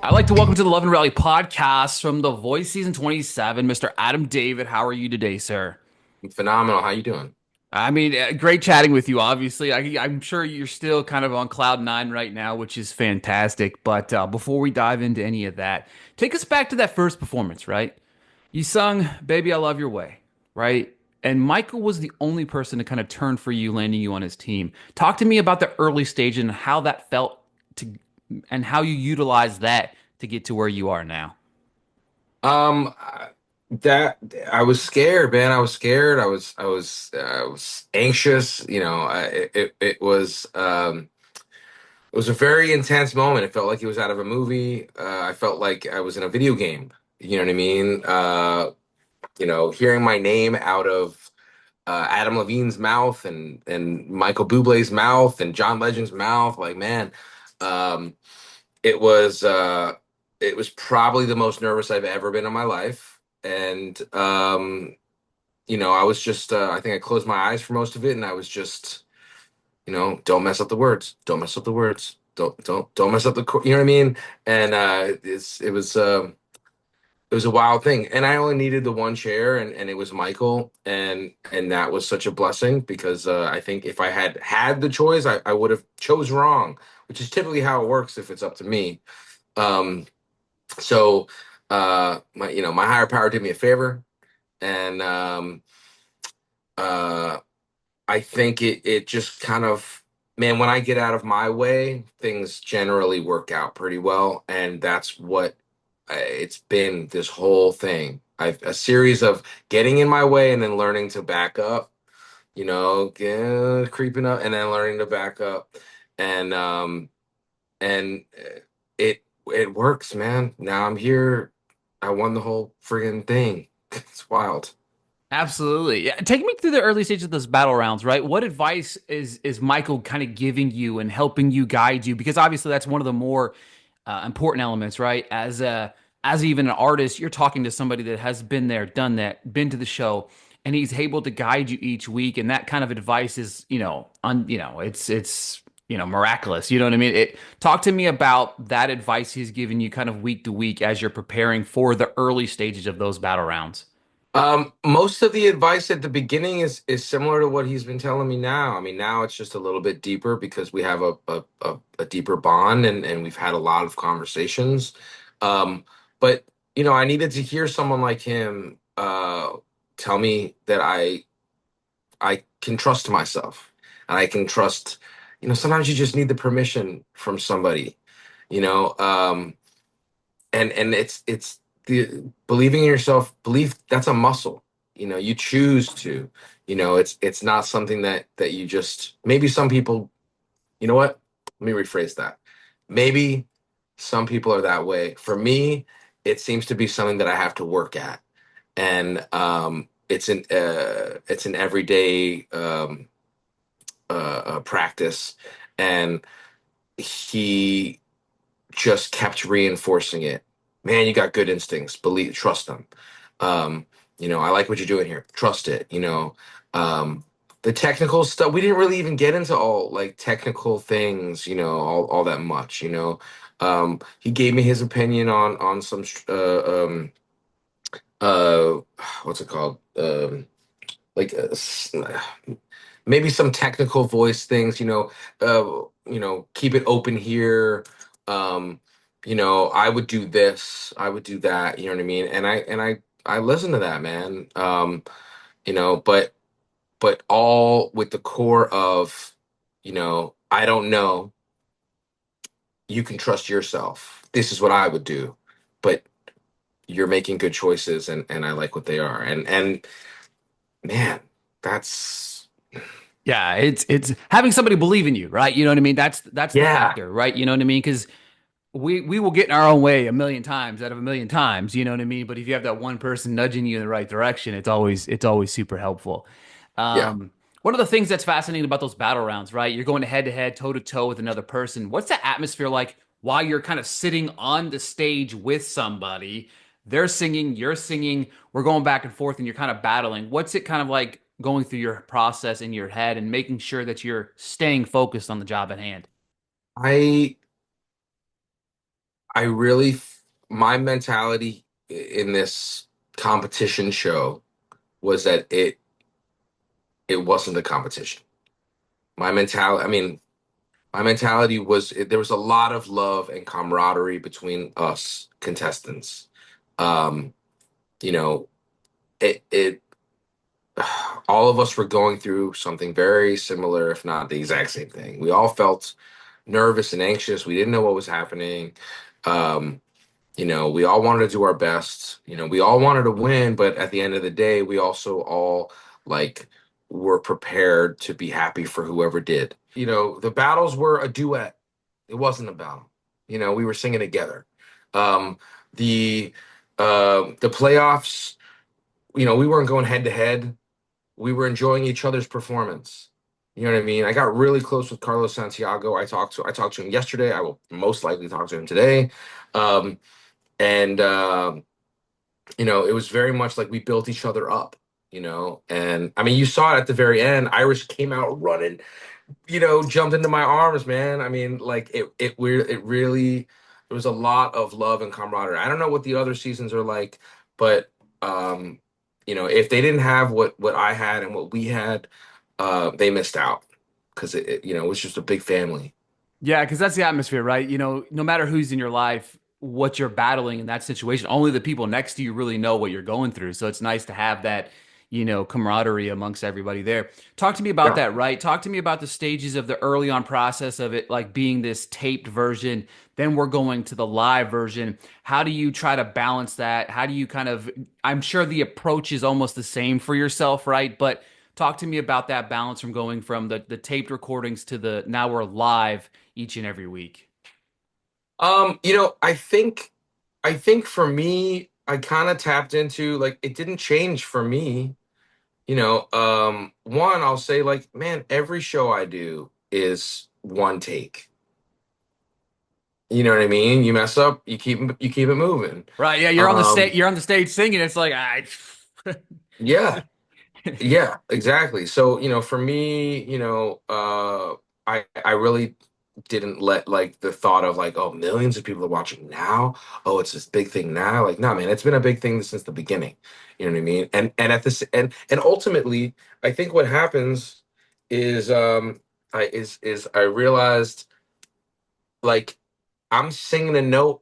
I'd like to welcome to the Love and Rally podcast from The Voice Season 27, Mr. Adam David. How are you today, sir? Phenomenal. How you doing? Great chatting with you, obviously. I'm sure you're still kind of on cloud nine right now, which is fantastic. But before we dive into any of that, take us back to that first performance, right? You sung Baby, I Love Your Way, right? And Michael was the only person to kind of turn for you, landing you on his team. Talk to me about the early stage and how that felt to, and how you utilized that to get to where you are now. Um, that I was scared, man. I was scared. I was anxious. It was a very intense moment. It felt like it was out of a movie. I felt like I was in a video game. You know what I mean? Hearing my name out of Adam Levine's mouth and Michael Bublé's mouth and John Legend's mouth, like man, um, it was it was probably the most nervous I've ever been in my life. And I was just I think I closed my eyes for most of it and I was just, don't mess up the words. Don't mess up the words. Don't mess up you know what I mean? And it was a wild thing. And I only needed the one chair and it was Michael and that was such a blessing because I think if I had the choice, I would have chose wrong, which is typically how it works if it's up to me. Um, so my higher power did me a favor, and uh, I think it just kind of, man, when I get out of my way, things generally work out pretty well, and that's what it's been this whole thing. I've a series of getting in my way and then learning to back up, creeping up and then learning to back up, and and it works, man. Now I'm here. I won the whole friggin' thing. It's wild. Absolutely. Yeah. Take me through the early stages of those battle rounds, right? What advice is Michael kind of giving you and helping you guide you? Because obviously that's one of the more important elements, right? As even an artist, you're talking to somebody that has been there, done that, been to the show, and he's able to guide you each week. And that kind of advice is, it's miraculous. You know what I mean? Talk to me about that advice he's giving you kind of week to week as you're preparing for the early stages of those battle rounds. Most of the advice at the beginning is similar to what he's been telling me now. I mean, now it's just a little bit deeper because we have a deeper bond and we've had a lot of conversations. Um, but I needed to hear someone like him tell me that I can trust myself and I can trust, sometimes you just need the permission from somebody, you know. And it's the believing in yourself, belief, that's a muscle. You choose to, it's not something that you just, maybe some people, you know what, let me rephrase that. Maybe some people are that way. For me, it seems to be something that I have to work at. And it's an everyday practice. And he just kept reinforcing it. Man, you got good instincts. Believe, trust them. Um, I like what you're doing here. Trust it. The technical stuff, we didn't really even get into all like technical things, all that much. He gave me his opinion on some uh what's it called? Like maybe some technical voice things, keep it open here. Um, I would do this, I would do that, you know what I mean? And I listen to that, man. But all with the core of, I don't know, you can trust yourself. This is what I would do. But you're making good choices and I like what they are. And man, that's Yeah, it's having somebody believe in you, right? You know what I mean? That's the yeah. factor, right? You know what I mean? Because we will get in our own way a million times out of a million times, you know what I mean? But if you have that one person nudging you in the right direction, it's always super helpful. Yeah. One of the things that's fascinating about those battle rounds, right? You're going head to head, toe to toe with another person. What's the atmosphere like while you're kind of sitting on the stage with somebody? They're singing, you're singing, we're going back and forth, and you're kind of battling. What's it kind of like going through your process in your head and making sure that you're staying focused on the job at hand? I I really, my mentality in this competition show was that it wasn't a competition. My mentality, I mean, my mentality was there was a lot of love and camaraderie between us contestants. Um, you know, it all of us were going through something very similar, if not the exact same thing. We all felt nervous and anxious. We didn't know what was happening. Um, we all wanted to do our best. We all wanted to win, but at the end of the day, we also all like were prepared to be happy for whoever did. The battles were a duet. It wasn't a battle. We were singing together. Um, the playoffs, we weren't going head to head. We were enjoying each other's performance. You know what I mean? I got really close with Carlos Santiago. I talked to him yesterday. I will most likely talk to him today. Um, and it was very much like we built each other up, and I mean, you saw it at the very end. Irish came out running, jumped into my arms, man. I mean, like it really, there was a lot of love and camaraderie. I don't know what the other seasons are like, but um, if they didn't have what I had and what we had, they missed out because it was just a big family. Yeah, because that's the atmosphere, right? No matter who's in your life, what you're battling in that situation, only the people next to you really know what you're going through. So it's nice to have that, camaraderie amongst everybody there. Talk to me about Yeah. that, right? Talk to me about the stages of the early on process of it, like being this taped version. Then we're going to the live version. How do you try to balance that? How do you kind of, I'm sure the approach is almost the same for yourself, right? But talk to me about that balance from going from the taped recordings to the now we're live each and every week. I think for me, I kind of tapped into like it didn't change for me. One, I'll say like, man, every show I do is one take. You know what I mean? You mess up, you keep it moving. Right. Yeah, you're on the stage Um, you're on the stage singing. It's like I yeah, yeah, exactly. So, for me, I really didn't let like the thought of like, oh, millions of people are watching now. Oh, it's this big thing now. Like, no, man, it's been a big thing since the beginning. You know what I mean? And at this and ultimately, I think what happens is I realized like I'm singing a note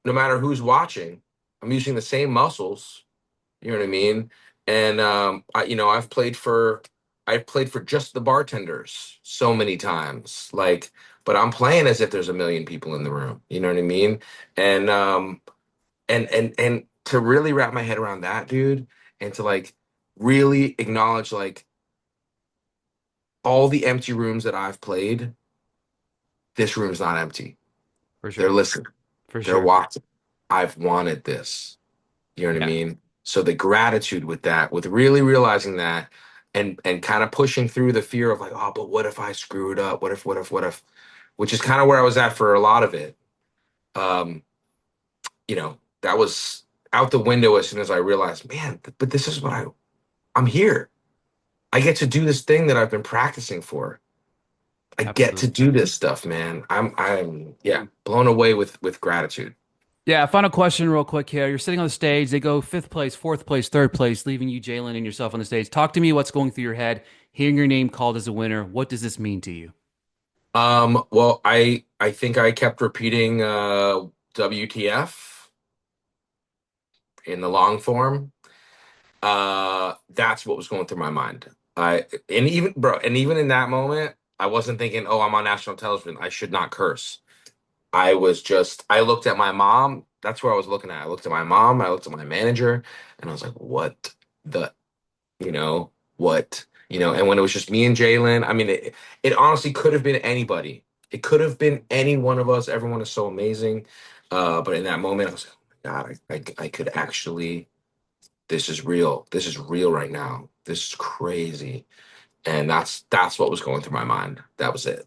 no matter who's watching. I'm using the same muscles. You know what I mean? And I've played for just the bartenders so many times. Like, but I'm playing as if there's a million people in the room. You know what I mean? And to really wrap my head around that, dude, and to like really acknowledge like all the empty rooms that I've played, this room's not empty. for They're sure. listening. For They're sure. watching. I've wanted this. You know what I Yeah. mean? So the gratitude with that, with really realizing that and kind of pushing through the fear of like, oh, but what if I screw it up? What if, which is kind of where I was at for a lot of it. Um, that was out the window as soon as I realized, man, but this is what I'm here. I get to do this thing that I've been practicing for. I get to Absolutely. do this stuff, man. I'm yeah, blown away with gratitude. Yeah, final question real quick here. You're sitting on the stage, they go fifth place, fourth place, third place, leaving you, Jalen, and yourself on the stage. Talk to me what's going through your head, hearing your name called as a winner. What does this mean to you? Well, I think I kept repeating WTF in the long form. That's what was going through my mind. And even in that moment, I wasn't thinking, "Oh, I'm on national television. I should not curse." I looked at my mom. That's where I was looking at. I looked at my mom, I looked at my manager, and I was like, "What the you know what and when it was just me and Jalen, I mean, it honestly could have been anybody. It could have been any one of us. Everyone is so amazing, but in that moment I was like, oh my God, I could actually, this is real right now, this is crazy. And that's what was going through my mind. That was it.